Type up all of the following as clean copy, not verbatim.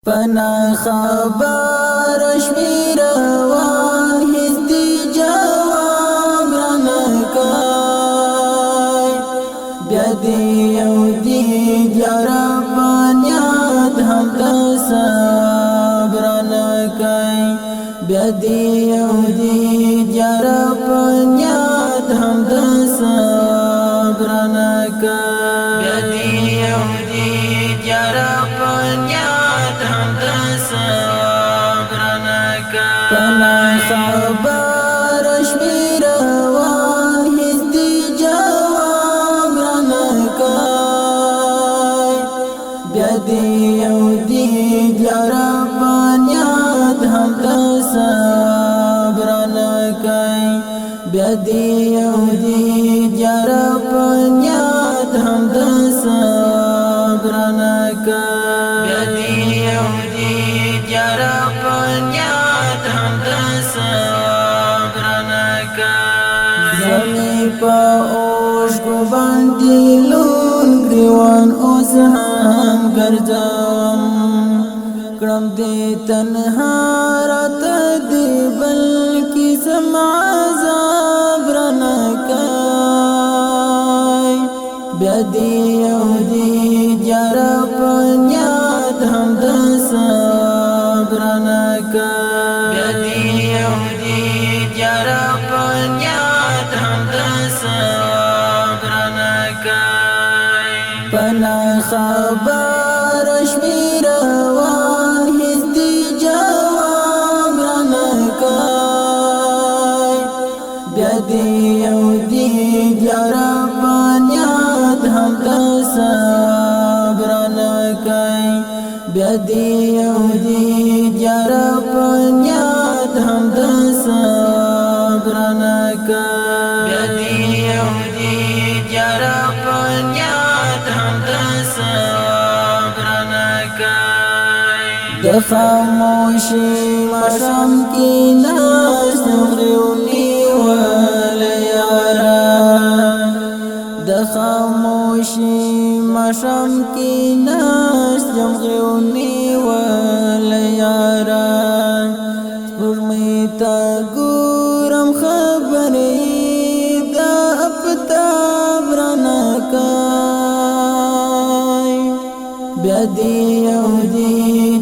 پنا خبر شمیر وان هیڅ دی جواب رانکای بیا دی یو دی جرا پنیاد هم تصبر رانکای بیا دی یو دی جرا پنیاد هم تصبر رانکای بیا دی یو دی جرا پنیاد هم تصبر رانکای پنا خبر شمیر وان هیڅ دی جواب رانکای بیا دی یو دی جرا پنیاد هم تصبر رانکای بیا دی یو دی جرا پنیاد هم تصبر رانکای بیا دی یو دی جرا پنیاد هم تصبر رانکای زمی پا اوشکو باندی لون گریوان اوس هم گرځم کړم دې تنها رات دې بلکې سم عذاب رانکای بیا دې یو دې جرا پنیاد هم تصبر رانکای بیا دې یو دې جرا پنیاد هم تصبر رانکای پنا خبر شمیر وان هیڅ دی جواب رانکای بیا دی یو دی جرا پنیاد هم تصبر رانکای بیا دی یو دی جرا پنیاد هم تصبر رانکای بیا دی یو دی جرا پنیاد هم تصبر رانکای د خاموشي مشم کې ناست غریونی ول یارا د خاموشي مشم کې ناست غریونی ول یارا ورمې تا ګورم خبرې دا اپتاب رانکای بیا دی یو دی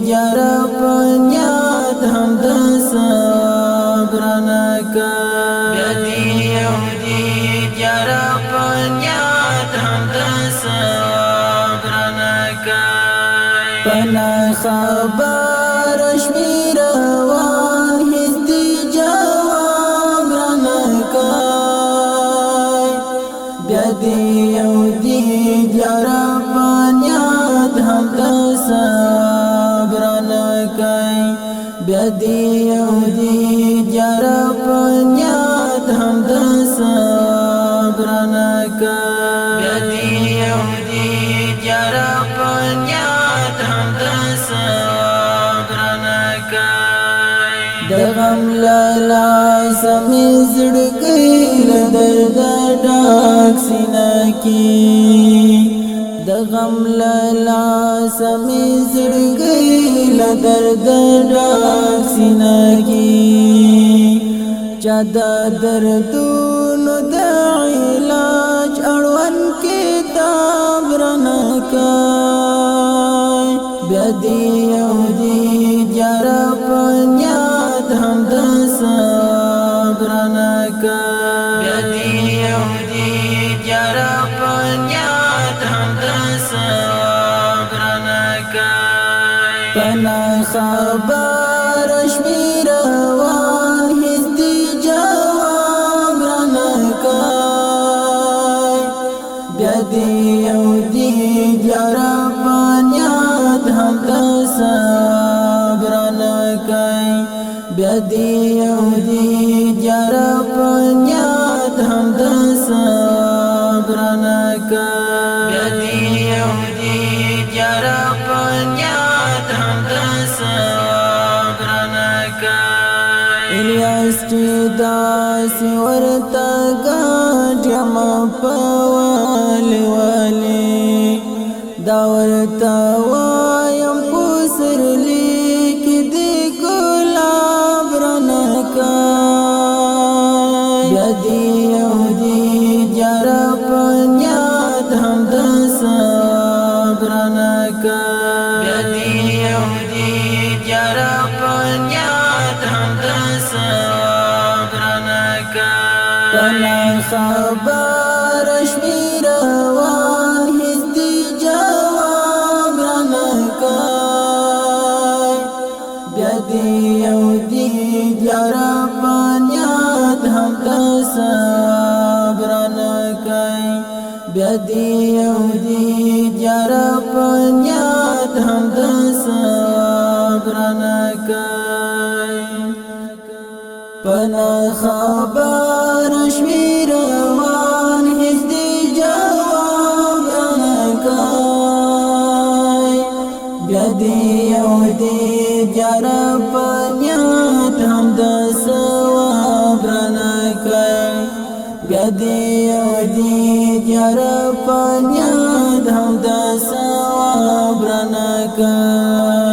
جرا پنیاد هم تصبر رانکای بیا دی یو دی جرا پنیاد هم تصبر رانکای پنا خبر شمیر وان هیڅ دی جواب رانکای بیا دی یو دی جرا پنیاد هم تصبر رانکای بیا دی یو دی جرا پنیاد هم تصبر رانکای بیا دی یو دی جرا پنیاد هم تصبر رانکای د غم لالا سمې زړګي له درد ډاک سینه کې د غم لالا سمې زړګي له درد ډاک سینه کې چا د دردونو د علاج اړوند کتاب رانکای بیا دی یو دی جرا پنیاد هم تصبر رانکای بیا دی یو دی جرا پنیاد هم تصبر رانکای پنا خبر شمیر وان هیڅ دی جواب رانکای بیا دی یو دی جرا پنیاد هم تصبر رانکای بیا دی یو دی جرا پنیاد هم تصبر رانکای بیا دی یو دی جرا پنیاد هم تصبر رانکای الیاس چې داسې ورته ګاډ یم په والي دا ورته وایم په سرلی خبر شمیروان هیڅ دی جواب رانکای بیا دی یو دی دیارا پانیاد هم تصاب رانکای بیا دی یو دی دیارا پانیاد هم تصاب رانکای پنا خبر شمیروان هیڅ دی جواب رانکای بیا دی یو دی دیارا پانیاد هم د ثواب رانکای بیا دی یو دی دیارا پانیاد هم د ثواب رانکای